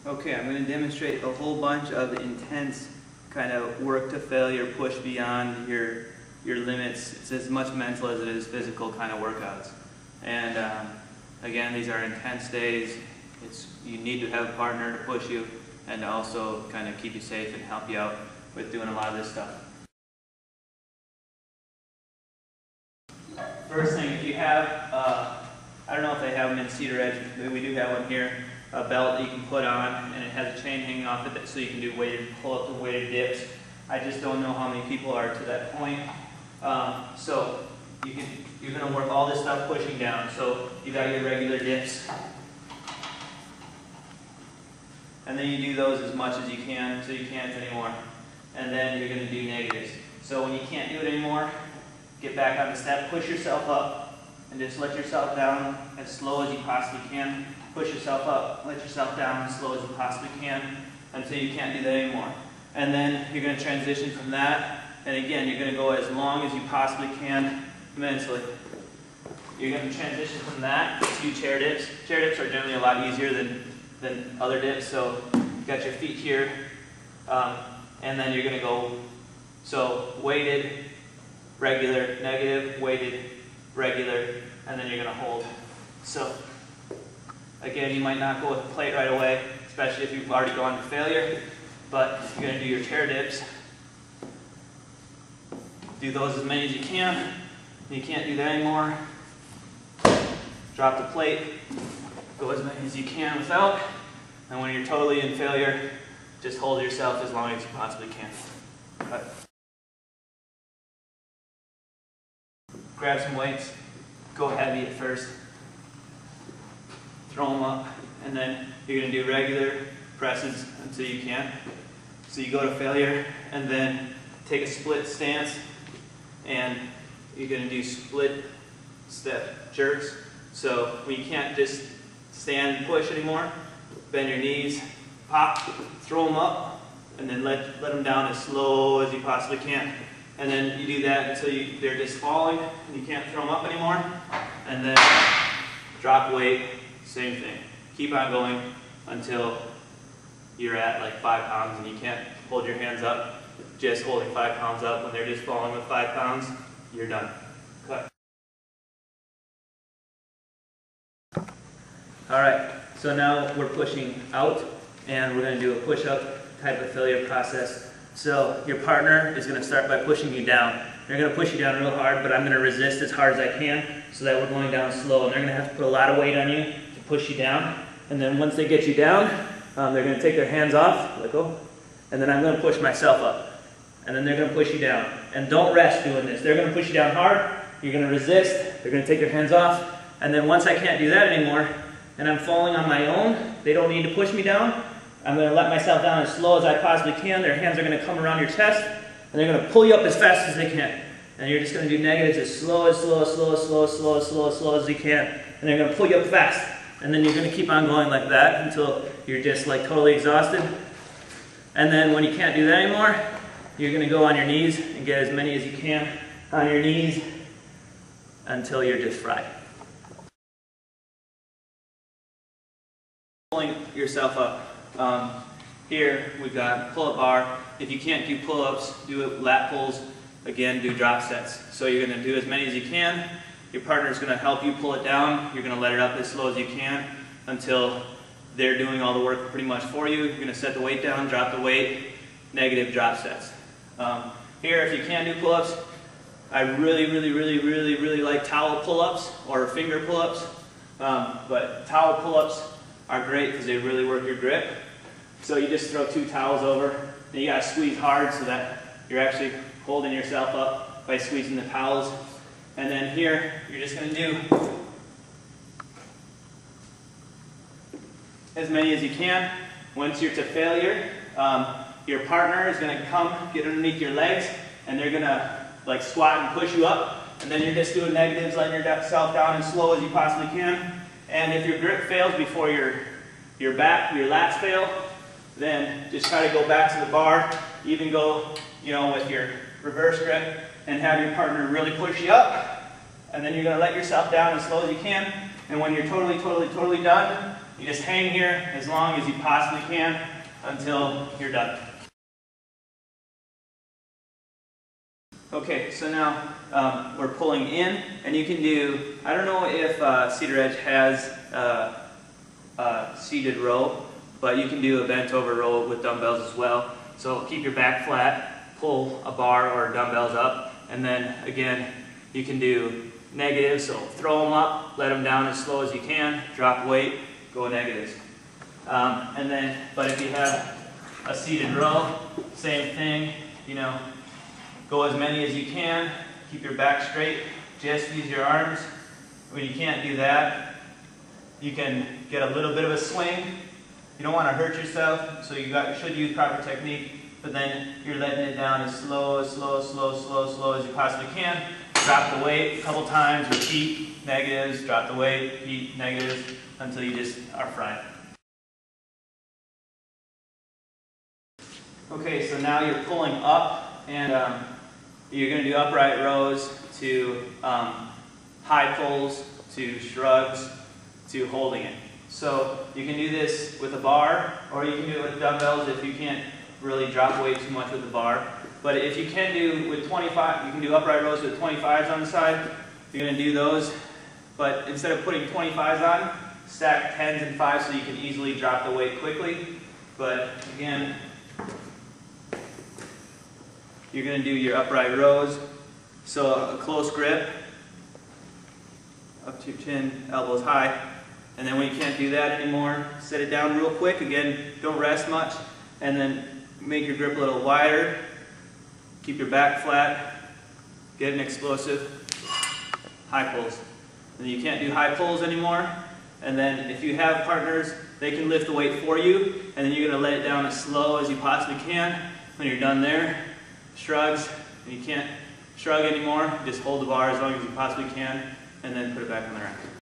Okay, I'm going to demonstrate a whole bunch of intense kind of work to failure, push beyond your limits. It's as much mental as it is physical kind of workouts. And again, these are intense days. You need to have a partner to push you and to also kind of keep you safe and help you out with doing a lot of this stuff. First thing, if you have, I don't know if they have them in Cedar Edge, we do have one here, a belt that you can put on, and it has a chain hanging off it so you can do weighted pull-ups and weighted dips. I just don't know how many people are to that point. So you're going to work all this stuff pushing down. So you got your regular dips, and then you do those as much as you can until you can't anymore. And then you're going to do negatives. So when you can't do it anymore, get back on the step, push yourself up, and just let yourself down as slow as you possibly can. Push yourself up, let yourself down as slow as you possibly can until you can't do that anymore. And then you're going to transition from that, and again, you're going to go as long as you possibly can mentally. You're going to transition from that to chair dips. Chair dips are generally a lot easier than other dips, so you've got your feet here, and then you're going to go, so weighted, regular, negative, weighted, regular, and then you're going to hold. So again, you might not go with the plate right away, especially if you've already gone to failure, but you're going to do your chair dips. Do those as many as you can. If you can't do that anymore, drop the plate, go as many as you can without, and when you're totally in failure, just hold yourself as long as you possibly can. Right. Grab some weights, go heavy at first, throw them up, and then you're going to do regular presses until you can. So you go to failure, and then take a split stance, and you're going to do split step jerks. So when you can't just stand and push anymore, bend your knees, pop, throw them up, and then let them down as slow as you possibly can. And then you do that until they're just falling, and you can't throw them up anymore. And then drop weight, same thing. Keep on going until you're at like 5 pounds and you can't hold your hands up. Just holding 5 pounds up. When they're just falling with 5 pounds, you're done. Cut. Alright, so now we're pushing out, and we're going to do a push-up type of failure process. So your partner is going to start by pushing you down. They're going to push you down real hard, but I'm going to resist as hard as I can so that we're going down slow. And they're going to have to put a lot of weight on you to push you down. And then once they get you down, they're going to take their hands off, let go, and then I'm going to push myself up. And then they're going to push you down. And don't rest doing this. They're going to push you down hard, you're going to resist, they're going to take their hands off, and then once I can't do that anymore, and I'm falling on my own, they don't need to push me down, I'm going to let myself down as slow as I possibly can. Their hands are going to come around your chest, and they're going to pull you up as fast as they can. And you're just going to do negatives as slow as you can. And they're going to pull you up fast. And then you're going to keep on going like that until you're just like totally exhausted. And then when you can't do that anymore, you're going to go on your knees and get as many as you can on your knees until you're just fried. Pulling yourself up. Here we've got pull-up bar. If you can't do pull-ups, do lat pulls. Again, do drop sets. So you're going to do as many as you can. Your partner is going to help you pull it down. You're going to let it up as slow as you can until they're doing all the work pretty much for you. You're going to set the weight down, drop the weight, negative drop sets. Here, if you can't do pull-ups, I really like towel pull-ups or finger pull-ups. But towel pull-ups are great because they really work your grip. So you just throw 2 towels over, and you got to squeeze hard so that you're actually holding yourself up by squeezing the towels. And then here, you're just going to do as many as you can. Once you're to failure, your partner is going to come, get underneath your legs, and they're going to like squat and push you up. And then you're just doing negatives, letting yourself down as slow as you possibly can. And if your grip fails before your lats fail, then just try to go back to the bar. Even go, with your reverse grip and have your partner really push you up. And then you're going to let yourself down as slow as you can. And when you're totally done, You just hang here as long as you possibly can until you're done. Okay, so now we're pulling in, and you can do, I don't know if Cedar Edge has a seated row, but you can do a bent over row with dumbbells as well. So keep your back flat, pull a bar or dumbbells up, and then again, you can do negatives, so throw them up, let them down as slow as you can, drop weight, go negatives. But if you have a seated row, same thing, you know, go as many as you can, keep your back straight, just use your arms. When you can't do that, you can get a little bit of a swing. You don't want to hurt yourself, so you should use proper technique, but then you're letting it down as slow as you possibly can. Drop the weight a couple times, repeat negatives, drop the weight, repeat negatives, until you just are fried. Okay, so now you're pulling up, and you're going to do upright rows to high pulls, to shrugs, to holding it. So you can do this with a bar, or you can do it with dumbbells if you can't really drop weight too much with the bar. But if you can do with 25, you can do upright rows with 25s on the side. You're going to do those, but instead of putting 25s on, stack 10s and 5s so you can easily drop the weight quickly. But again, you're going to do your upright rows. So a close grip, up to your chin, elbows high. And then when you can't do that anymore, set it down real quick. Again, don't rest much. And then make your grip a little wider. Keep your back flat. Get an explosive high pulls. And you can't do high pulls anymore. And then if you have partners, they can lift the weight for you. And then you're going to let it down as slow as you possibly can. When you're done there, shrugs. And you can't shrug anymore. Just hold the bar as long as you possibly can. And then put it back on the rack.